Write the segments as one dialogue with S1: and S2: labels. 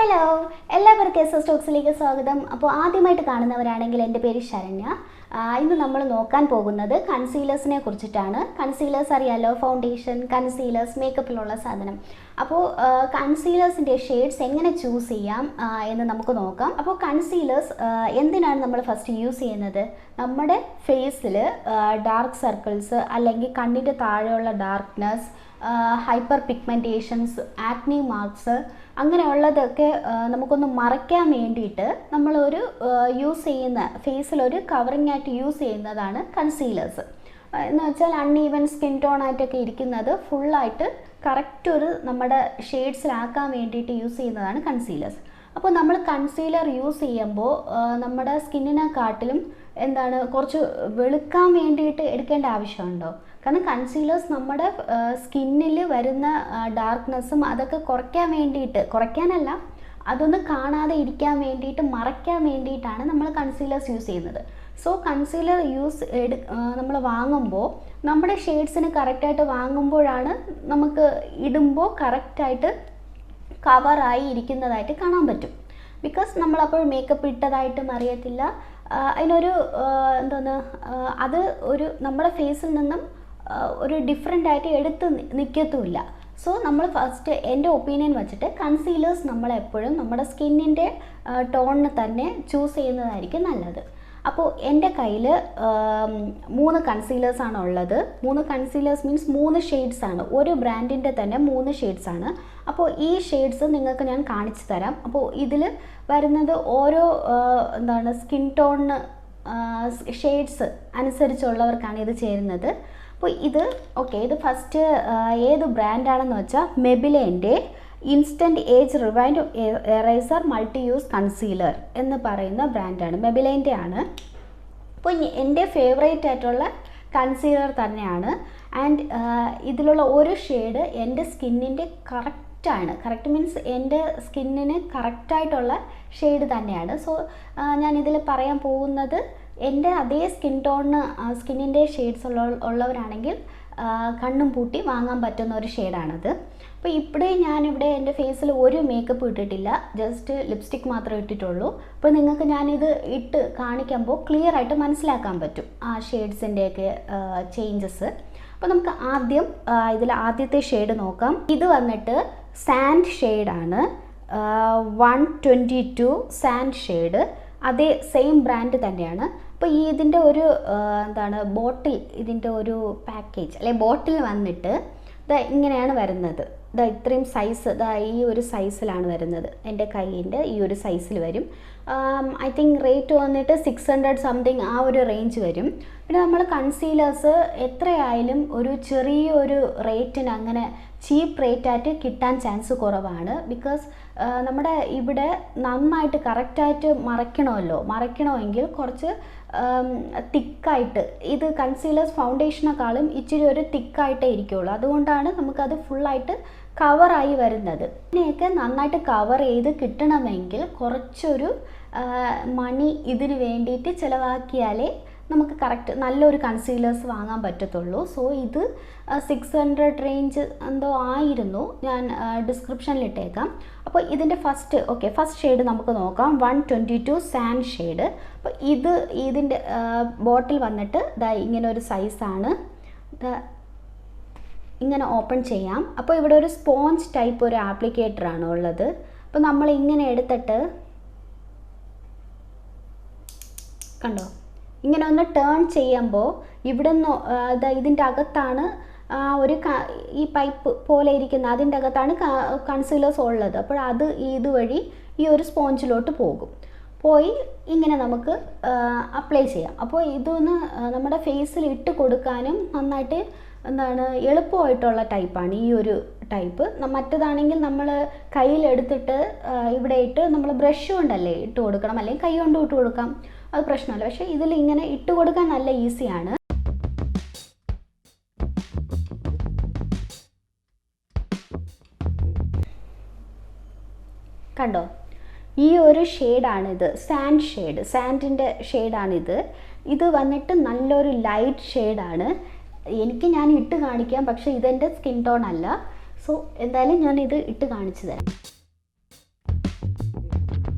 S1: Hello, എല്ലാവർക്കും S സ്റ്റോക്സിലേക്ക് സ്വാഗതം. അപ്പോൾ ആദ്യമായിട്ട് കാണുന്നവരാണെങ്കിൽ എൻ്റെ പേര് ശരണ്യ. ഇന്ന് നമ്മൾ നോക്കാൻ പോകുന്നത് കൺസീലേഴ്സിനെ കുറിച്ചിട്ടാണ്. കൺസീലേഴ്സ് അറിയാലോ, ഫൗണ്ടേഷൻ, കൺസീലേഴ്സ്, മേക്കപ്പിലുള്ള സാധനം. അപ്പോൾ കൺസീലേഴ്സിൻ്റെ ഷെയ്ഡ്സ് എങ്ങനെ ചൂസ് ചെയ്യാം എന്ന് നമുക്ക് നോക്കാം. അപ്പോൾ കൺസീലേഴ്സ് എന്തിനാണ് നമ്മൾ ഫസ്റ്റ് യൂസ് ചെയ്യുന്നത്? നമ്മുടെ ഫേസിൽ ഡാർക്ക് സർക്കിൾസ് അല്ലെങ്കിൽ കണ്ണിൻ്റെ താഴെയുള്ള darkness, hyper pigmentations, acne marks അങ്ങനെയുള്ളതൊക്കെ നമുക്കൊന്ന് മറയ്ക്കാൻ വേണ്ടിയിട്ട് നമ്മളൊരു യൂസ് ചെയ്യുന്ന ഫേസിലൊരു കവറിങ് ആയിട്ട് യൂസ് ചെയ്യുന്നതാണ് കൺസീലേഴ്സ്. എന്ന് വെച്ചാൽ അൺഈവൻ സ്കിൻ ടോൺ ആയിട്ടൊക്കെ ഇരിക്കുന്നത് ഫുള്ളായിട്ട് കറക്റ്റ് ഒരു നമ്മുടെ ഷെയ്ഡ്സിലാക്കാൻ വേണ്ടിയിട്ട് യൂസ് ചെയ്യുന്നതാണ് കൺസീലേഴ്സ്. അപ്പോൾ നമ്മൾ കൺസീലർ യൂസ് ചെയ്യുമ്പോൾ നമ്മുടെ സ്കിന്നിനെക്കാട്ടിലും കുറച്ച് വെളുക്കാൻ വേണ്ടിയിട്ട് എടുക്കേണ്ട ആവശ്യമുണ്ടോ? കാരണം കൺസീലേഴ്സ് നമ്മുടെ സ്കിന്നിൽ വരുന്ന ഡാർക്ക്നെസ്സും അതൊക്കെ കുറയ്ക്കാനല്ല, അതൊന്ന് കാണാതെ ഇരിക്കാൻ വേണ്ടിയിട്ട്, മറയ്ക്കാൻ വേണ്ടിയിട്ടാണ് നമ്മൾ കൺസീലേഴ്സ് യൂസ് ചെയ്യുന്നത്. സോ കൺസീലർ നമ്മൾ വാങ്ങുമ്പോൾ നമ്മുടെ ഷെയ്ഡ്സിന് കറക്റ്റായിട്ട് വാങ്ങുമ്പോഴാണ് നമുക്ക് ഇടുമ്പോൾ കറക്റ്റായിട്ട് കവറായി ഇരിക്കുന്നതായിട്ട് കാണാൻ പറ്റും. ബിക്കോസ് നമ്മളപ്പോൾ മേക്കപ്പ് ഇട്ടതായിട്ടും അറിയത്തില്ല. അതിനൊരു അത് നമ്മുടെ ഫേസിൽ നിന്നും ഒരു ഡിഫറെൻ്റ് ആയിട്ട് എടുത്ത് നിൽക്കത്തുമില്ല. സോ നമ്മൾ ഫസ്റ്റ് എൻ്റെ ഒപ്പീനിയൻ വെച്ചിട്ട് കൺസീലേഴ്സ് നമ്മളെപ്പോഴും നമ്മുടെ സ്കിന്നിൻ്റെ ടോണിന് തന്നെ ചൂസ് ചെയ്യുന്നതായിരിക്കും നല്ലത്. അപ്പോൾ എൻ്റെ കയ്യിൽ 3 കൺസീലേഴ്സാണ് ഉള്ളത്. 3 കൺസീലേഴ്സ് മീൻസ് 3 ഷെയ്ഡ്സാണ്. ഒരു ബ്രാൻഡിൻ്റെ തന്നെ 3 ഷെയ്ഡ്സാണ്. അപ്പോൾ ഈ ഷെയ്ഡ്സ് നിങ്ങൾക്ക് ഞാൻ കാണിച്ചു തരാം. അപ്പോൾ ഇതിൽ വരുന്നത് ഓരോ സ്കിൻ ടോണിന് ഷെയ്ഡ്സ് അനുസരിച്ചുള്ളവർക്കാണ് ഇത് ചേരുന്നത്. അപ്പോൾ ഇത് ഫസ്റ്റ് ഏത് ബ്രാൻഡാണെന്ന് വെച്ചാൽ മെബിലൈൻ്റെ instant age rewind eraser multi use concealer എന്ന് പറയുന്ന ബ്രാൻഡാണ്, മെബിലൈൻ്റെ ആണ്. അപ്പോൾ എൻ്റെ ഫേവറേറ്റ് ആയിട്ടുള്ള കൺസീലർ തന്നെയാണ്. ആൻഡ് ഇതിലുള്ള ഒരു ഷെയ്ഡ് എൻ്റെ സ്കിന്നിൻ്റെ കറക്റ്റ് മീൻസ് എൻ്റെ സ്കിന്നിന് കറക്റ്റായിട്ടുള്ള ഷെയ്ഡ് തന്നെയാണ്. സോ ഞാനിതിൽ പറയാൻ പോകുന്നത് എൻ്റെ അതേ സ്കിന്നിൻ്റെ ഷെയ്ഡ്സ് ഉള്ളവരാണെങ്കിൽ കണ്ണും പൂട്ടി വാങ്ങാൻ പറ്റുന്ന ഒരു ഷെയ്ഡാണത്. അപ്പോൾ ഞാനിവിടെ എൻ്റെ ഫേസിൽ ഒരു മേക്കപ്പ് ഇട്ടിട്ടില്ല, ജസ്റ്റ് ലിപ്സ്റ്റിക് മാത്രമേ ഇട്ടിട്ടുള്ളൂ. അപ്പോൾ നിങ്ങൾക്ക് ഞാനിത് ഇട്ട് കാണിക്കുമ്പോൾ ക്ലിയർ ആയിട്ട് മനസ്സിലാക്കാൻ പറ്റും ആ ഷെയ്ഡ്സിൻ്റെയൊക്കെ ചേഞ്ചസ്. അപ്പോൾ നമുക്ക് ഇതിൽ ആദ്യത്തെ ഷെയ്ഡ് നോക്കാം. ഇത് വന്നിട്ട് സാൻഡ് ഷെയ്ഡാണ്, 122 സാൻഡ് ഷെയ്ഡ്. അതേ സെയിം ബ്രാൻഡ് തന്നെയാണ്. അപ്പോൾ ഇതിൻ്റെ ഒരു ഇതിൻ്റെ ഒരു പാക്കേജ് അല്ലെ ബോട്ടിൽ വന്നിട്ട് ഇങ്ങനെയാണ് വരുന്നത്. ഇത്രയും സൈസ് ഈ ഒരു സൈസിലാണ് വരുന്നത്. എൻ്റെ കയ്യിൻ്റെ ഈ ഒരു സൈസിൽ വരും. ഐ തിങ്ക് റേറ്റ് വന്നിട്ട് 600 സംതിങ് ആ ഒരു റേഞ്ച് വരും. പിന്നെ നമ്മൾ കൺസീലേഴ്സ് എത്രയായാലും ഒരു ചെറിയൊരു റേറ്റിന് അങ്ങനെ ചീപ്പ് റേറ്റായിട്ട് കിട്ടാൻ ചാൻസ് കുറവാണ്. ബിക്കോസ് നമ്മുടെ ഇവിടെ നന്നായിട്ട് കറക്റ്റായിട്ട് മറയ്ക്കണമെങ്കിൽ കുറച്ച് തിക്കായിട്ട്, ഇത് കൺസീലേഴ്സ് ഫൗണ്ടേഷനേക്കാളും ഇച്ചിരി ഒരു തിക്കായിട്ടേ ഇരിക്കുകയുള്ളൂ. അതുകൊണ്ടാണ് നമുക്കത് ഫുള്ളായിട്ട് കവറായി വരുന്നത്. ഇതിനെയൊക്കെ നന്നായിട്ട് കവർ ചെയ്ത് കിട്ടണമെങ്കിൽ കുറച്ചൊരു മണി ഇതിന് വേണ്ടിയിട്ട് ചിലവാക്കിയാലേ നമുക്ക് കറക്റ്റ് നല്ലൊരു കൺസീലേഴ്സ് വാങ്ങാൻ പറ്റത്തുള്ളൂ. സോ ഇത് 600 റേഞ്ച് എന്തോ ആയിരുന്നു, ഞാൻ ഡിസ്ക്രിപ്ഷനിൽ ഇട്ടേക്കാം. അപ്പോൾ ഇതിൻ്റെ ഫസ്റ്റ് ഷെയ്ഡ് നമുക്ക് നോക്കാം, 122 സാൻഡ് ഷെയ്ഡ്. അപ്പോൾ ഇതിൻ്റെ ബോട്ടിൽ വന്നിട്ട് ഇങ്ങനെ ഒരു സൈസാണ്. ഇങ്ങനെ ഓപ്പൺ ചെയ്യാം. അപ്പോൾ ഇവിടെ ഒരു സ്പോഞ്ച് ടൈപ്പ് ഒരു ആപ്ലിക്കേറ്ററാണ് ഉള്ളത്. അപ്പോൾ നമ്മൾ ഇങ്ങനെ എടുത്തിട്ട് കണ്ടോ, ഇങ്ങനെ ഒന്ന് ടേൺ ചെയ്യുമ്പോൾ ഇവിടെ നിന്ന് ഇതിൻ്റെ അകത്താണ് ഈ പൈപ്പ് പോലെ ഇരിക്കുന്ന അതിൻ്റെ അകത്താണ് കൺസീലേഴ്സ് ഉള്ളത്. അപ്പോൾ ഇതുവഴി ഈ ഒരു സ്പോഞ്ചിലോട്ട് പോയി ഇങ്ങനെ നമുക്ക് അപ്ലൈ ചെയ്യാം. അപ്പോൾ ഇതൊന്ന് നമ്മുടെ ഫേസിൽ ഇട്ട് കൊടുക്കാനും നന്നായിട്ട് എളുപ്പമായിട്ടുള്ള ടൈപ്പാണ് ഈ ഒരു ടൈപ്പ്. മറ്റേതാണെങ്കിൽ നമ്മൾ കയ്യിലെടുത്തിട്ട് ഇവിടെ ഇട്ട് നമ്മൾ ബ്രഷ് കൊണ്ടല്ലേ ഇട്ട് കൊടുക്കണം, അല്ലെങ്കിൽ കൈ കൊണ്ട് ഇട്ട് കൊടുക്കാം, അത് പ്രശ്നമല്ല. പക്ഷേ ഇതിൽ ഇങ്ങനെ ഇട്ട് കൊടുക്കാൻ നല്ല ഈസിയാണ്. കണ്ടോ, ഈ ഒരു ഷെയ്ഡാണിത്, സാൻഡിൻ്റെ ഷെയ്ഡാണിത്. ഇത് വന്നിട്ട് നല്ലൊരു ലൈറ്റ് ഷെയ്ഡാണ്. ഞാൻ ഇട്ട് കാണിക്കാം, പക്ഷേ ഇതെൻ്റെ സ്കിൻ ടോൺ അല്ല. സോ എന്തായാലും ഞാൻ ഇത് ഇട്ട് കാണിച്ചു തരാം.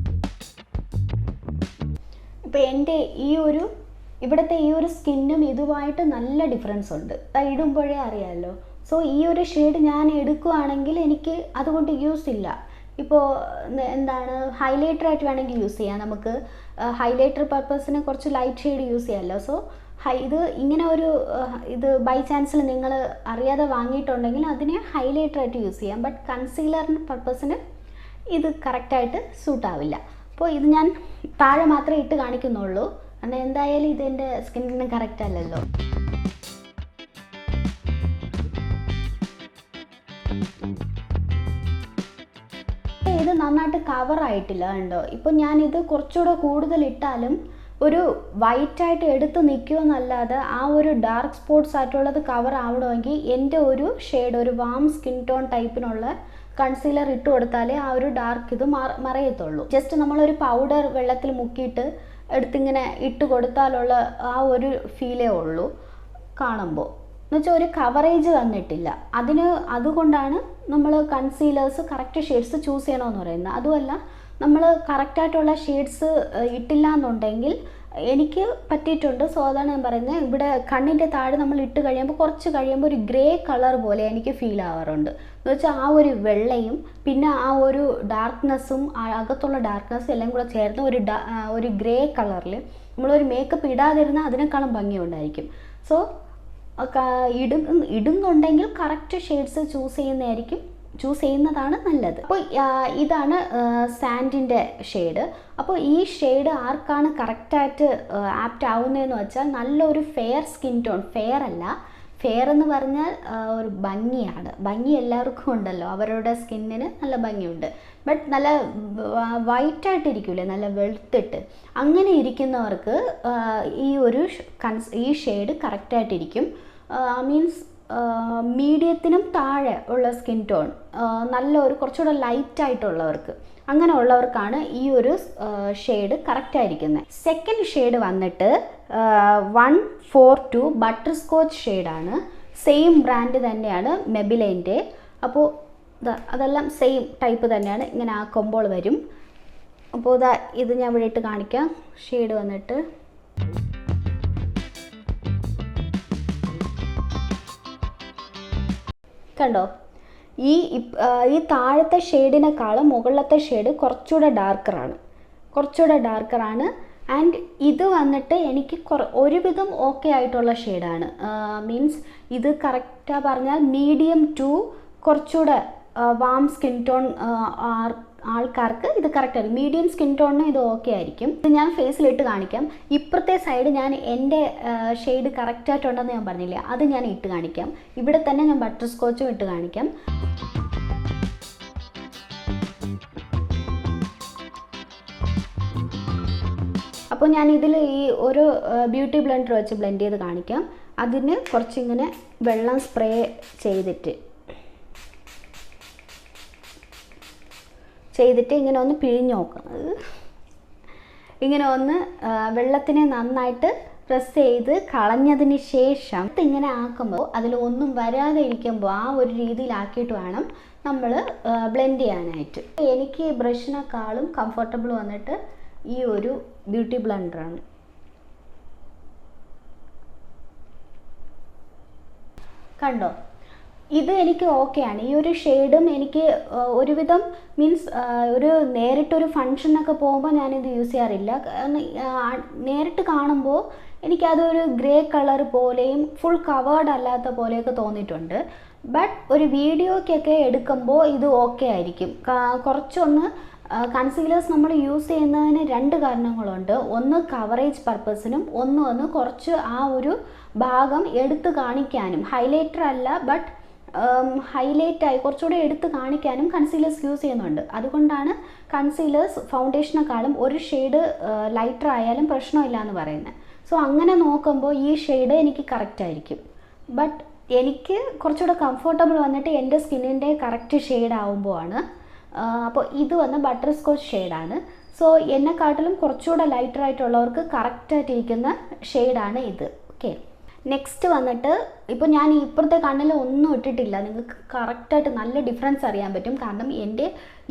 S1: ഇപ്പോൾ എൻ്റെ ഇവിടുത്തെ ഈ ഒരു സ്കിന്നും ഇതുമായിട്ട് നല്ല ഡിഫറൻസ് ഉണ്ട്. ഇടുമ്പോഴേ അറിയാമല്ലോ. സോ ഈ ഒരു ഷെയ്ഡ് ഞാൻ എടുക്കുകയാണെങ്കിൽ എനിക്ക് അതുകൊണ്ട് യൂസ് ഇല്ല. ഇപ്പോൾ എന്താണ്, ഹൈലൈറ്ററായിട്ട് വേണമെങ്കിൽ യൂസ് ചെയ്യാം. നമുക്ക് ഹൈലൈറ്റർ പർപ്പസിന് കുറച്ച് ലൈറ്റ് ഷെയ്ഡ് യൂസ് ചെയ്യാമല്ലോ. സോ ഇത് ഇങ്ങനെ ഇത് ബൈ ചാൻസിൽ നിങ്ങൾ അറിയാതെ വാങ്ങിയിട്ടുണ്ടെങ്കിൽ അതിനെ ഹൈലൈറ്ററായിട്ട് യൂസ് ചെയ്യാം. ബട്ട് കൺസീലറിന് പർപ്പസിന് ഇത് കറക്റ്റായിട്ട് സൂട്ടാവില്ല. അപ്പോൾ ഇത് ഞാൻ താഴെ മാത്രമേ ഇട്ട് കാണിക്കുന്നുള്ളൂ. കാരണം എന്തായാലും ഇതെൻ്റെ സ്കിന്നിന് കറക്റ്റ് അല്ലല്ലോ. ഇത് നന്നായിട്ട് കവറായിട്ടില്ല കണ്ടോ. ഇപ്പോൾ ഞാനിത് കുറച്ചുകൂടെ കൂടുതൽ ഇട്ടാലും ഒരു വൈറ്റായിട്ട് എടുത്ത് നിൽക്കുമെന്നല്ലാതെ ആ ഒരു ഡാർക്ക് സ്പോട്ട്സ് ആയിട്ടുള്ളത് കവർ ആവണമെങ്കിൽ എൻ്റെ ഒരു ഷെയ്ഡ്, ഒരു വാം സ്കിൻ ടോൺ ടൈപ്പിനുള്ള കൺസീലർ ഇട്ട് കൊടുത്താലേ ആ ഒരു ഡാർക്ക് ഇത് മറയത്തുള്ളൂ. ജസ്റ്റ് നമ്മളൊരു പൗഡർ വെള്ളത്തിൽ മുക്കിയിട്ട് എടുത്തിങ്ങനെ ഇട്ട് കൊടുത്താലുള്ള ആ ഒരു ഫീലേ ഉള്ളൂ കാണുമ്പോൾ. എന്നുവെച്ചാൽ ഒരു കവറേജ് വന്നിട്ടില്ല. അതുകൊണ്ടാണ് നമ്മൾ കൺസീലേഴ്സ് കറക്റ്റ് ഷെയ്ഡ്സ് ചൂസ് ചെയ്യണമെന്ന് പറയുന്നത്. അതുമല്ല, നമ്മൾ കറക്റ്റായിട്ടുള്ള ഷെയ്ഡ്സ് ഇട്ടില്ല എന്നുണ്ടെങ്കിൽ എനിക്ക് പറ്റിയിട്ടുണ്ട്. സോ അതാണ് ഞാൻ പറയുന്നത്. ഇവിടെ കണ്ണിൻ്റെ താഴെ നമ്മൾ ഇട്ട് കഴിയുമ്പോൾ കുറച്ച് കഴിയുമ്പോൾ ഒരു ഗ്രേ കളർ പോലെ എനിക്ക് ഫീൽ ആവാറുണ്ട്. എന്ന് വെച്ചാൽ ആ ഒരു വെള്ളയും പിന്നെ ആ ഒരു ഡാർക്ക്നെസ്സും അകത്തുള്ള ഡാർക്ക്നെസ്സും എല്ലാം കൂടെ ചേർന്ന് ഒരു ഗ്രേ കളറിൽ നമ്മളൊരു മേക്കപ്പ് ഇടാതിരുന്നാൽ അതിനേക്കാളും ഭംഗിയുണ്ടായിരിക്കും. സോ ഇടുന്നുണ്ടെങ്കിൽ കറക്റ്റ് ഷെയ്ഡ്സ് ചൂസ് ചെയ്യുന്നതാണ് നല്ലത്. അപ്പോൾ ഇതാണ് സാൻഡിൻ്റെ ഷെയ്ഡ്. അപ്പോൾ ഈ ഷെയ്ഡ് ആർക്കാണ് കറക്റ്റായിട്ട് ആപ്റ്റ് ആവുന്നതെന്ന് വെച്ചാൽ നല്ലൊരു ഫെയർ സ്കിൻ ടോൺ, ഫെയർ അല്ല, ഫെയർ എന്ന് പറഞ്ഞാൽ ഒരു ഭംഗിയാണ്. ഭംഗി എല്ലാവർക്കും ഉണ്ടല്ലോ, അവരുടെ സ്കിന്നിന് നല്ല ഭംഗിയുണ്ട്. ബട്ട് നല്ല വൈറ്റായിട്ടിരിക്കില്ലേ, നല്ല വെളുത്തിട്ട് അങ്ങനെ ഇരിക്കുന്നവർക്ക് ഈ ഷെയ്ഡ് കറക്റ്റായിട്ടിരിക്കും. മീൻസ് മീഡിയത്തിനും താഴെ ഉള്ള സ്കിൻ ടോൺ, കുറച്ചുകൂടെ ലൈറ്റായിട്ടുള്ളവർക്ക്, അങ്ങനെ ഉള്ളവർക്കാണ് ഈ ഒരു ഷെയ്ഡ് കറക്റ്റായിരിക്കുന്നത്. സെക്കൻഡ് ഷെയ്ഡ് വന്നിട്ട് 142 ബട്ടർ സ്കോച്ച് ഷെയ്ഡാണ്. സെയിം ബ്രാൻഡ് തന്നെയാണ് മെബിലൈൻ്റെ. അപ്പോൾ അതെല്ലാം സെയിം ടൈപ്പ് തന്നെയാണ്, ഇങ്ങനെ ആക്കുമ്പോൾ വരും. അപ്പോൾ ഇത് ഞാൻ ഇവിടെ ഇട്ട് കാണിക്കാം. ഷെയ്ഡ് വന്നിട്ട് കണ്ടോ, ഈ താഴത്തെ ഷെയ്ഡിനേക്കാളും മുകളിലത്തെ ഷെയ്ഡ് കുറച്ചുകൂടെ ഡാർക്കറാണ്. ആൻഡ് ഇത് വന്നിട്ട് എനിക്ക് ഒരുവിധം ഓക്കെ ആയിട്ടുള്ള ഷെയ്ഡാണ്. മീൻസ് ഇത് കറക്റ്റാണ് പറഞ്ഞാൽ മീഡിയം ടു കുറച്ചുകൂടെ വാം സ്കിൻ ടോൺ ആൾക്കാർക്ക് ഇത് കറക്റ്റാണ്. മീഡിയം സ്കിൻ ടോണിന് ഇത് ഓക്കെ ആയിരിക്കും. ഇത് ഞാൻ ഫേസിലിട്ട് കാണിക്കാം. ഇപ്പുറത്തെ സൈഡ് ഞാൻ എൻ്റെ ഷെയ്ഡ് കറക്റ്റായിട്ടുണ്ടെന്ന് ഞാൻ പറഞ്ഞില്ലേ, അത് ഞാൻ ഇട്ട് കാണിക്കാം. ഇവിടെ തന്നെ ഞാൻ ബട്ടർ സ്കോച്ചും ഇട്ട് കാണിക്കാം. അപ്പോൾ ഞാൻ ഇതിൽ ഈ ഒരു ബ്യൂട്ടി ബ്ലെൻഡർ വെച്ച് ബ്ലെൻഡ് ചെയ്ത് കാണിക്കാം. അതിന് കുറച്ചിങ്ങനെ വെള്ളം സ്പ്രേ ചെയ്തിട്ട് ഇങ്ങനെ ഒന്ന് പിഴിഞ്ഞ് നോക്കുന്നത്. ഇങ്ങനെ ഒന്ന് വെള്ളത്തിനെ നന്നായിട്ട് പ്രസ് ചെയ്ത് കളഞ്ഞതിന് ശേഷം ഇങ്ങനെ ആക്കുമ്പോൾ അതിലൊന്നും വരാതെ ഇരിക്കുമ്പോൾ ആ ഒരു രീതിയിലാക്കിയിട്ട് വേണം നമ്മൾ ബ്ലെൻഡ് ചെയ്യാനായിട്ട്. എനിക്ക് ബ്രഷിനേക്കാളും കംഫർട്ടബിൾ വന്നിട്ട് ഈ ഒരു ബ്യൂട്ടി ബ്ലെൻഡറാണ്. കണ്ടോ, ഇത് എനിക്ക് ഓക്കെയാണ്. ഈ ഒരു ഷെയ്ഡും എനിക്ക് ഒരുവിധം മീൻസ് നേരിട്ടൊരു ഫങ്ഷനൊക്കെ പോകുമ്പോൾ ഞാനിത് യൂസ് ചെയ്യാറില്ല. നേരിട്ട് കാണുമ്പോൾ എനിക്കതൊരു ഗ്രേ കളർ പോലെയും ഫുൾ കവേർഡ് അല്ലാത്ത പോലെയൊക്കെ തോന്നിയിട്ടുണ്ട്. ബട്ട് ഒരു വീഡിയോയ്ക്കൊക്കെ എടുക്കുമ്പോൾ ഇത് ഓക്കെ ആയിരിക്കും. കുറച്ചൊന്ന് കൺസീലേഴ്സ് നമ്മൾ യൂസ് ചെയ്യുന്നതിന് രണ്ട് കാരണങ്ങളുണ്ട്. ഒന്ന് കവറേജ് പർപ്പസിനും, ഒന്ന് കുറച്ച് ആ ഒരു ഭാഗം എടുത്ത് കാണിക്കാനും. ഹൈലൈറ്റർ അല്ല, ബട്ട് ഹൈലൈറ്റായി കുറച്ചുകൂടെ എടുത്ത് കാണിക്കാനും കൺസീലേഴ്സ് യൂസ് ചെയ്യുന്നുണ്ട്. അതുകൊണ്ടാണ് കൺസീലേഴ്സ് ഫൗണ്ടേഷനേക്കാളും ഒരു ഷെയ്ഡ് ലൈറ്റർ ആയാലും പ്രശ്നമില്ല എന്ന് പറയുന്നത്. സോ അങ്ങനെ നോക്കുമ്പോൾ ഈ ഷെയ്ഡ് എനിക്ക് കറക്റ്റ് ആയിരിക്കും. ബട്ട് എനിക്ക് കുറച്ചുകൂടെ കംഫർട്ടബിൾ വന്നിട്ട് എൻ്റെ സ്കിന്നിൻ്റെ കറക്റ്റ് ഷെയ്ഡ് ആവുമ്പോൾ ആണ്. അപ്പോൾ ഇത് വന്ന് ബട്ടർ സ്കോച്ച് ഷെയ്ഡാണ്. സോ എന്നെക്കാട്ടിലും കുറച്ചുകൂടെ ലൈറ്ററായിട്ടുള്ളവർക്ക് കറക്റ്റായിട്ടിരിക്കുന്ന ഷെയ്ഡാണ് ഇത്. ഓക്കെ, നെക്സ്റ്റ് വന്നിട്ട് ഇപ്പോൾ ഞാൻ ഇപ്പുറത്തെ കണ്ണിൽ ഒന്നും ഇട്ടിട്ടില്ല, നിങ്ങൾക്ക് കറക്റ്റായിട്ട് നല്ല ഡിഫറൻസ് അറിയാൻ പറ്റും. കാരണം എൻ്റെ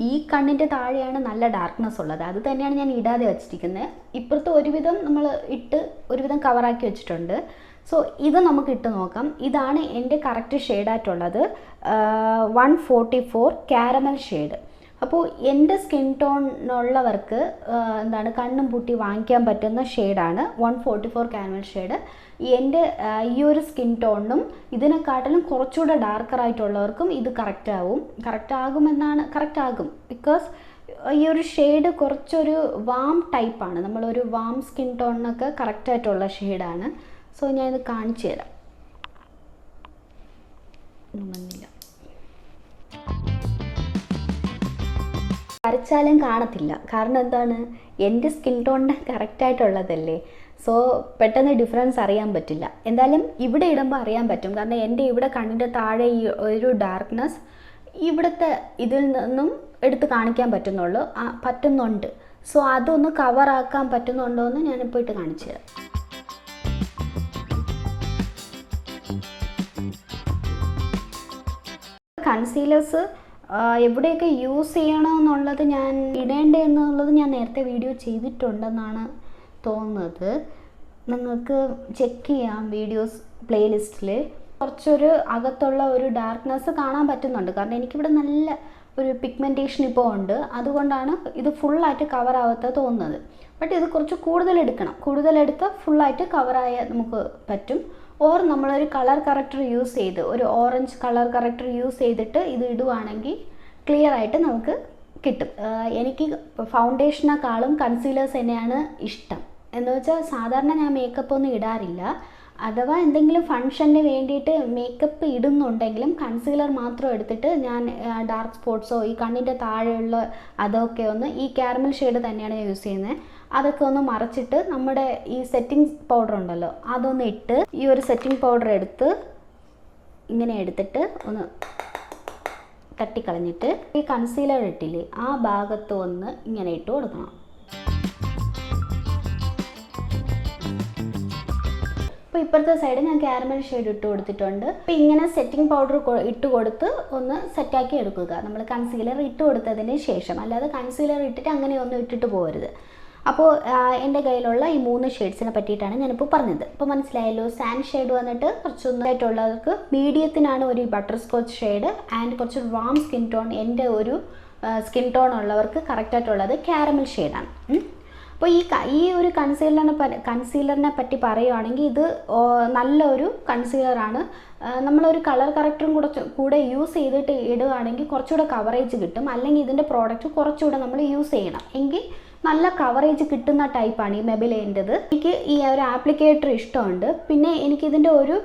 S1: ഈ കണ്ണിൻ്റെ താഴെയാണ് നല്ല ഡാർക്ക്നെസ് ഉള്ളത്, അത് തന്നെയാണ് ഞാൻ ഇടാതെ വെച്ചിരിക്കുന്നത്. ഇപ്പുറത്ത് ഒരുവിധം നമ്മൾ ഇട്ട് ഒരുവിധം കവറാക്കി വെച്ചിട്ടുണ്ട്. സോ ഇത് നമുക്ക് ഇട്ട് നോക്കാം. ഇതാണ് എൻ്റെ കറക്റ്റ് ഷെയ്ഡായിട്ടുള്ളത്, 144 കാരമൽ ഷെയ്ഡ്. അപ്പോൾ എൻ്റെ സ്കിൻ ടോണിനുള്ളവർക്ക് എന്താണ് കണ്ണും പൂട്ടി വാങ്ങിക്കാൻ പറ്റുന്ന ഷെയ്ഡാണ് 144 കാരമൽ ഷെയ്ഡ്. എൻ്റെ ഈ ഒരു സ്കിൻ ടോണിനും ഇതിനെക്കാട്ടിലും കുറച്ചുകൂടെ ഡാർക്കറായിട്ടുള്ളവർക്കും ഇത് കറക്റ്റ് ആകും. ബിക്കോസ് ഈ ഒരു ഷെയ്ഡ് കുറച്ചൊരു വാം ടൈപ്പാണ്, നമ്മളൊരു വാം സ്കിൻ ടോണിനൊക്കെ കറക്റ്റായിട്ടുള്ള ഷെയ്ഡാണ്. സോ ഞാനിത് കാണിച്ചു തരാം. ഒന്നുമില്ല, വരച്ചാലും കാണത്തില്ല. കാരണം എന്താണ്, എൻ്റെ സ്കിൻ ടോണിന് കറക്റ്റായിട്ടുള്ളതല്ലേ. സോ പെട്ടെന്ന് ഡിഫറൻസ് അറിയാൻ പറ്റില്ല. എന്തായാലും ഇവിടെ ഇടുമ്പോൾ അറിയാൻ പറ്റും. കാരണം എൻ്റെ ഇവിടെ കണ്ണിൻ്റെ താഴെ ഈ ഒരു ഡാർക്ക്നെസ് ഇവിടുത്തെ ഇതിൽ നിന്നും എടുത്ത് കാണിക്കാൻ പറ്റുന്നുണ്ട്. സോ അതൊന്ന് കവറാക്കാൻ പറ്റുന്നുണ്ടോ എന്ന് ഞാനിപ്പോൾ ഇട്ട് കാണിച്ചു തരാം. കൺസീലേഴ്സ് എവിടെയൊക്കെ യൂസ് ചെയ്യണമെന്നുള്ളത് ഞാൻ ഇടേണ്ടതെന്നുള്ളത് ഞാൻ നേരത്തെ വീഡിയോ ചെയ്തിട്ടുണ്ടെന്നാണ് തോന്നുന്നത്. നിങ്ങൾക്ക് ചെക്ക് ചെയ്യാം വീഡിയോസ് പ്ലേലിസ്റ്റിൽ. കുറച്ചൊരു അകത്തുള്ള ഒരു ഡാർക്ക്നെസ് കാണാൻ പറ്റുന്നുണ്ട്. കാരണം എനിക്കിവിടെ നല്ല ഒരു പിഗ്മെൻറ്റേഷൻ ഇപ്പോൾ ഉണ്ട്, അതുകൊണ്ടാണ് ഇത് ഫുള്ളായിട്ട് കവറാവാത്ത തോന്നുന്നത്. ബട്ട് ഇത് കുറച്ച് കൂടുതലെടുത്ത് ഫുള്ളായിട്ട് കവറായ നമുക്ക് പറ്റും. ഓർ നമ്മളൊരു കളർ കറക്റ്റർ യൂസ് ചെയ്ത്, ഒരു ഓറഞ്ച് കളർ കറക്റ്റർ യൂസ് ചെയ്തിട്ട് ഇത് ഇടുവാണെങ്കിൽ ക്ലിയർ ആയിട്ട് നമുക്ക് കിട്ടും. എനിക്ക് ഫൗണ്ടേഷനേക്കാളും കൺസീലേഴ്സ് തന്നെയാണ് ഇഷ്ടം. എന്ന് വെച്ചാൽ സാധാരണ ഞാൻ മേക്കപ്പ് ഒന്നും ഇടാറില്ല. അഥവാ എന്തെങ്കിലും ഫങ്ഷന് വേണ്ടിയിട്ട് മേക്കപ്പ് ഇടുന്നുണ്ടെങ്കിലും കൺസീലർ മാത്രം എടുത്തിട്ട് ഞാൻ ഡാർക്ക് സ്പോട്ട്സോ ഈ കണ്ണിൻ്റെ താഴെയുള്ള അതൊക്കെ ഒന്ന് ഈ കാരമൽ ഷെയ്ഡ് തന്നെയാണ് യൂസ് ചെയ്യുന്നത്. അതൊക്കെ ഒന്ന് മറച്ചിട്ട് നമ്മുടെ ഈ സെറ്റിംഗ് പൗഡർ ഉണ്ടല്ലോ അതൊന്ന് ഇട്ട് ഈ ഒരു സെറ്റിംഗ് പൗഡർ ഇങ്ങനെ എടുത്തിട്ട് ഒന്ന് തട്ടിക്കളഞ്ഞിട്ട് ഈ കൺസീലർ ഇട്ടില്ലേ ആ ഭാഗത്ത് ഒന്ന് ഇങ്ങനെ ഇട്ട് കൊടുക്കണം. അപ്പോൾ ഇപ്പുറത്തെ സൈഡ് ഞാൻ കാരമൽ ഷെയ്ഡ് ഇട്ട് കൊടുത്തിട്ടുണ്ട്. അപ്പോൾ ഇങ്ങനെ സെറ്റിംഗ് പൗഡർ ഇട്ട് കൊടുത്ത് ഒന്ന് സെറ്റാക്കി എടുക്കുക, നമ്മൾ കൺസീലർ ഇട്ട് കൊടുത്തതിന് ശേഷം. അല്ലാതെ കൺസീലർ ഇട്ടിട്ട് അങ്ങനെ ഒന്നും ഇട്ടിട്ട് പോകരുത്. അപ്പോൾ എൻ്റെ കയ്യിലുള്ള ഈ 3 ഷെയ്ഡ്സിനെ പറ്റിയിട്ടാണ് ഞാനിപ്പോൾ പറഞ്ഞത്. അപ്പോൾ മനസ്സിലായല്ലോ. സാൻഡ് ഷെയ്ഡ് വന്നിട്ട് കുറച്ചൊന്നായിട്ടുള്ളവർക്ക്, മീഡിയത്തിനാണ് ഒരു ബട്ടർ സ്കോച്ച് ഷെയ്ഡ്, ആൻഡ് കുറച്ച് വാം സ്കിൻ ടോൺ എൻ്റെ ഒരു സ്കിൻ ടോൺ ഉള്ളവർക്ക് കറക്റ്റായിട്ടുള്ളത് കാരമൽ ഷെയ്ഡാണ്. അപ്പോൾ ഈ ഒരു കൺസീലറിനെ പറ്റി പറയുകയാണെങ്കിൽ ഇത് നല്ലൊരു കൺസീലറാണ്. നമ്മളൊരു കളർ കറക്റ്ററും കൂടെ യൂസ് ചെയ്തിട്ട് ഇടുകയാണെങ്കിൽ കുറച്ചുകൂടെ കവറേജ് കിട്ടും. അല്ലെങ്കിൽ ഇതിൻ്റെ പ്രോഡക്റ്റ് കുറച്ചുകൂടെ നമ്മൾ യൂസ് ചെയ്യണം, എങ്കിൽ നല്ല കവറേജ് കിട്ടുന്ന ടൈപ്പാണ് ഈ മെബിലൈൻ്റെത്. എനിക്ക് ഈ ഒരു ആപ്ലിക്കേറ്റർ ഇഷ്ടമുണ്ട്. പിന്നെ എനിക്കിതിൻ്റെ ഒരു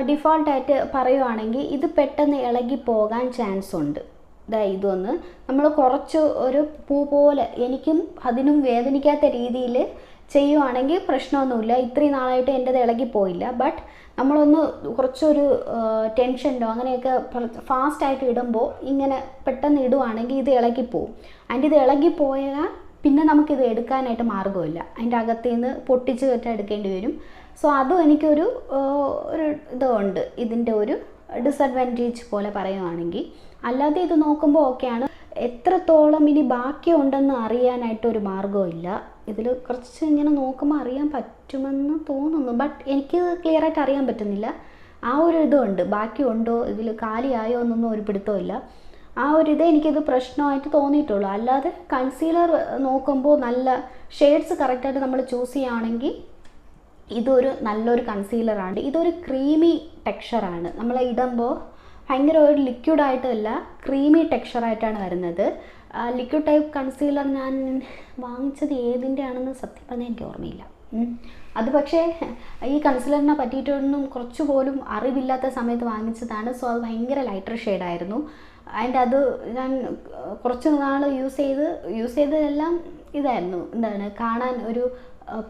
S1: ഡിഫോൾട്ടായിട്ട് പറയുകയാണെങ്കിൽ ഇത് പെട്ടെന്ന് ഇളകി പോകാൻ ചാൻസ് ഉണ്ട്. ഇതൊന്ന് നമ്മൾ കുറച്ച് ഒരു പൂ പോലെ എനിക്കും അതിനും വേദനിക്കാത്ത രീതിയിൽ ചെയ്യുവാണെങ്കിൽ പ്രശ്നമൊന്നുമില്ല. ഇത്രയും നാളായിട്ട് എൻ്റെത് ഇളകിപ്പോയില്ല. ബട്ട് നമ്മളൊന്ന് കുറച്ചൊരു ടെൻഷനോ അങ്ങനെയൊക്കെ ഫാസ്റ്റായിട്ട് ഇടുമ്പോൾ ഇങ്ങനെ പെട്ടെന്ന് ഇടുവാണെങ്കിൽ ഇത് ഇളകിപ്പോവും. ആൻഡ് ഇത് ഇളകിപ്പോയാൽ പിന്നെ നമുക്കിത് എടുക്കാനായിട്ട് മാർഗ്ഗമില്ല, അതിൻ്റെ അകത്തു നിന്ന് പൊട്ടിച്ച് എടുക്കേണ്ടി വരും. സോ അതും എനിക്കൊരു ഇതുണ്ട്, ഇതിൻ്റെ ഒരു ഡിസഡ്വാൻറ്റേജ് പോലെ പറയുവാണെങ്കിൽ. അല്ലാതെ ഇത് നോക്കുമ്പോൾ ഓക്കെയാണ്. എത്രത്തോളം ഇനി ബാക്കിയുണ്ടെന്ന് അറിയാനായിട്ടൊരു മാർഗ്ഗമില്ല. ഇതിൽ കുറച്ച് ഇങ്ങനെ നോക്കുമ്പോൾ അറിയാൻ പറ്റുമെന്ന് തോന്നുന്നു, ബട്ട് എനിക്ക് ക്ലിയറായിട്ട് അറിയാൻ പറ്റുന്നില്ല. ആ ഒരു ഇതുണ്ട്, ബാക്കിയുണ്ടോ ഇതിൽ കാലിയായോ എന്നൊന്നും ഒരു പിടുത്തമില്ല. ആ ഒരു ഇതേ എനിക്കിത് പ്രശ്നമായിട്ട് തോന്നിയിട്ടുള്ളൂ. അല്ലാതെ കൺസീലർ നോക്കുമ്പോൾ നല്ല ഷെയ്ഡ്സ് കറക്റ്റായിട്ട് നമ്മൾ ചൂസ് ചെയ്യുകയാണെങ്കിൽ ഇതൊരു നല്ലൊരു കൺസീലറാണ്. ഇതൊരു ക്രീമി ടെക്സ്ചറാണ്. നമ്മൾ ഇടുമ്പോൾ ഭയങ്കര ഒരു ലിക്വിഡായിട്ടല്ല, ക്രീമി ടെക്സ്ചറായിട്ടാണ് വരുന്നത്. ലിക്വിഡ് ടൈപ്പ് കൺസീലർ ഞാൻ വാങ്ങിച്ചത് ഏതിൻ്റെ ആണെന്ന് സത്യം പറഞ്ഞാൽ എനിക്ക് ഓർമ്മയില്ല. അത് പക്ഷേ ഈ കൺസീലറിനെ പറ്റിയിട്ടൊന്നും കുറച്ച് പോലും അറിവില്ലാത്ത സമയത്ത് വാങ്ങിച്ചതാണ്. സോ അത് ഭയങ്കര ലൈറ്റർ ഷെയ്ഡായിരുന്നു. ആൻഡ് അത് ഞാൻ കുറച്ച് നാൾ യൂസ് ചെയ്തതെല്ലാം ഇതായിരുന്നു, എന്താണ് കാണാൻ ഒരു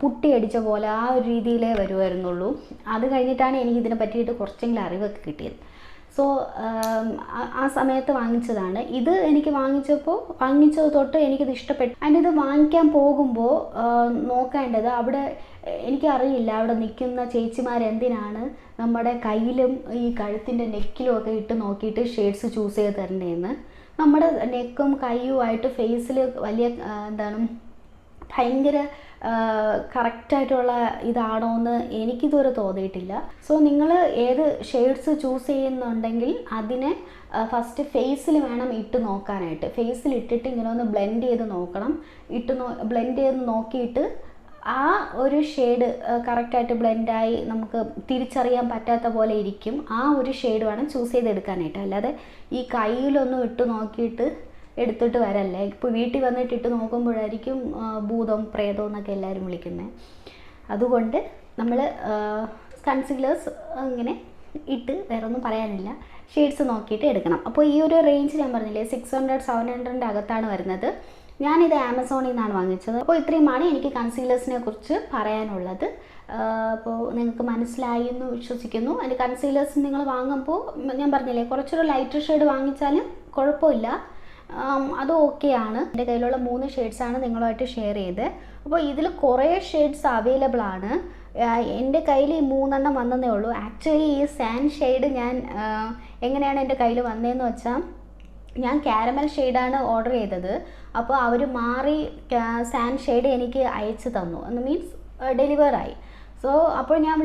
S1: പുട്ടി അടിച്ച പോലെ ആ ഒരു രീതിയിലേ വരുമായിരുന്നുള്ളൂ. അത് കഴിഞ്ഞിട്ടാണ് എനിക്ക് ഇതിനെ പറ്റിയിട്ട് കുറച്ചെങ്കിലും അറിവൊക്കെ കിട്ടിയത്. സോ ആ സമയത്ത് വാങ്ങിച്ചതാണ്. ഇത് എനിക്ക് വാങ്ങിച്ചത് തൊട്ട് എനിക്കിത് ഇഷ്ടപ്പെട്ടു. ആൻഡ് ഇത് വാങ്ങിക്കാൻ പോകുമ്പോൾ നോക്കേണ്ടത്, അവിടെ എനിക്കറിയില്ല അവിടെ നിൽക്കുന്ന ചേച്ചിമാരെന്തിനാണ് നമ്മുടെ കയ്യിലും ഈ കഴുത്തിൻ്റെ നെക്കിലും ഒക്കെ ഇട്ട് നോക്കിയിട്ട് ഷെയ്ഡ്സ് ചൂസ് ചെയ്ത് തരേണ്ടതെന്ന്. നമ്മുടെ നെക്കും കയ്യുമായിട്ട് ഫേസിൽ വലിയ ഭയങ്കര കറക്റ്റായിട്ടുള്ള ഇതാണോ എന്ന് എനിക്കിതുവരെ തോന്നിയിട്ടില്ല. സോ നിങ്ങൾ ഏത് ഷെയ്ഡ്സ് ചൂസ് ചെയ്യുന്നുണ്ടെങ്കിൽ അതിനെ ഫസ്റ്റ് ഫേസിൽ വേണം ഇട്ട് നോക്കാനായിട്ട്. ഫേസിൽ ഇട്ടിട്ട് ഇങ്ങനെ ഒന്ന് ബ്ലെൻഡ് ചെയ്ത് നോക്കണം. ബ്ലെൻഡ് ചെയ്ത് നോക്കിയിട്ട് ആ ഒരു ഷെയ്ഡ് കറക്റ്റായിട്ട് ബ്ലെൻഡായി നമുക്ക് തിരിച്ചറിയാൻ പറ്റാത്ത പോലെ ഇരിക്കും. ആ ഒരു ഷെയ്ഡ് വേണം ചൂസ് ചെയ്തെടുക്കാനായിട്ട്. അല്ലാതെ ഈ കയ്യിലൊന്നും ഇട്ട് നോക്കിയിട്ട് എടുത്തിട്ട് വരല്ലേ. ഇപ്പോൾ വീട്ടിൽ വന്നിട്ട് ഇട്ട് നോക്കുമ്പോഴായിരിക്കും ഭൂതം പ്രേതം എന്നൊക്കെ എല്ലാവരും വിളിക്കുന്നത്. അതുകൊണ്ട് നമ്മൾ കൺസീലേഴ്സ് അങ്ങനെ ഇട്ട് വേറെ ഒന്നും പറയാനില്ല, ഷെയ്ഡ്സ് നോക്കിയിട്ട് എടുക്കണം. അപ്പോൾ ഈ ഒരു റേഞ്ച് ഞാൻ പറഞ്ഞില്ലേ 600-700 അകത്താണ് വരുന്നത്. ഞാനിത് ആമസോണിൽ നിന്നാണ് വാങ്ങിച്ചത്. അപ്പോൾ ഇത്രയുമാണ് എനിക്ക് കൺസീലേഴ്സിനെ കുറിച്ച് പറയാനുള്ളത്. അപ്പോൾ നിങ്ങൾക്ക് മനസ്സിലായി എന്ന് വിശ്വസിക്കുന്നു. അതിൻ്റെ കൺസീലേഴ്സ് നിങ്ങൾ വാങ്ങുമ്പോൾ ഞാൻ പറഞ്ഞില്ലേ കുറച്ചൊരു ലൈറ്റർ ഷെയ്ഡ് വാങ്ങിച്ചാലും കുഴപ്പമില്ല, അത് ഓക്കെയാണ്. എൻ്റെ കയ്യിലുള്ള 3 ഷെയ്ഡ്സാണ് നിങ്ങളുമായിട്ട് ഷെയർ ചെയ്തത്. അപ്പോൾ ഇതിൽ കുറേ ഷെയ്ഡ്സ് അവൈലബിൾ ആണ്. എൻ്റെ കയ്യിൽ ഈ 3 വന്നതേ ഉള്ളൂ. ആക്ച്വലി ഈ സാൻഡ് ഷെയ്ഡ് ഞാൻ എങ്ങനെയാണ് എൻ്റെ കയ്യിൽ വന്നതെന്ന് വെച്ചാൽ, ഞാൻ കാരമൽ ഷെയ്ഡാണ് ഓർഡർ ചെയ്തത്. അപ്പോൾ അവർ മാറി സാൻഡ് ഷെയ്ഡ് എനിക്ക് അയച്ചു തന്നു, മീൻസ് ഡെലിവറായി. സോ അപ്പോൾ ഞാൻ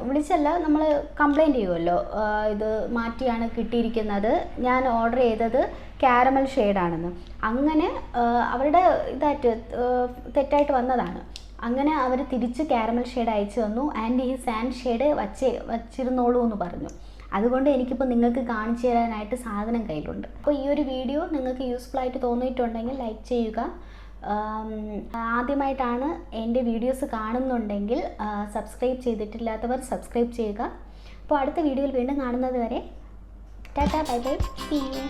S1: വിളിച്ചല്ല, നമ്മൾ കംപ്ലയിൻറ്റ് ചെയ്യുമല്ലോ, ഇത് മാറ്റിയാണ് കിട്ടിയിരിക്കുന്നത്, ഞാൻ ഓർഡർ ചെയ്തത് കാരമൽ ഷെയ്ഡാണെന്ന്. അങ്ങനെ അവരുടെ തെറ്റായിട്ട് വന്നതാണ്. അങ്ങനെ അവർ തിരിച്ച് കാരമൽ ഷെയ്ഡ് അയച്ചു തന്നു. ആൻഡ് ഈ സാൻഡ് ഷെയ്ഡ് വച്ചിരുന്നോളൂ എന്ന് പറഞ്ഞു. അതുകൊണ്ട് എനിക്കിപ്പോൾ നിങ്ങൾക്ക് കാണിച്ചു തരാനായിട്ട് സാധനം കയ്യിലുണ്ട്. അപ്പോൾ ഈ ഒരു വീഡിയോ നിങ്ങൾക്ക് യൂസ്ഫുൾ ആയിട്ട് തോന്നിയിട്ടുണ്ടെങ്കിൽ ലൈക്ക് ചെയ്യുക. ആദ്യമായിട്ടാണ് എൻ്റെ വീഡിയോസ് കാണുന്നുണ്ടെങ്കിൽ സബ്സ്ക്രൈബ് ചെയ്തിട്ടില്ലാത്തവർ സബ്സ്ക്രൈബ് ചെയ്യുക. അപ്പോൾ അടുത്ത വീഡിയോയിൽ വീണ്ടും കാണുന്നത് വരെ tata bye bye, see U.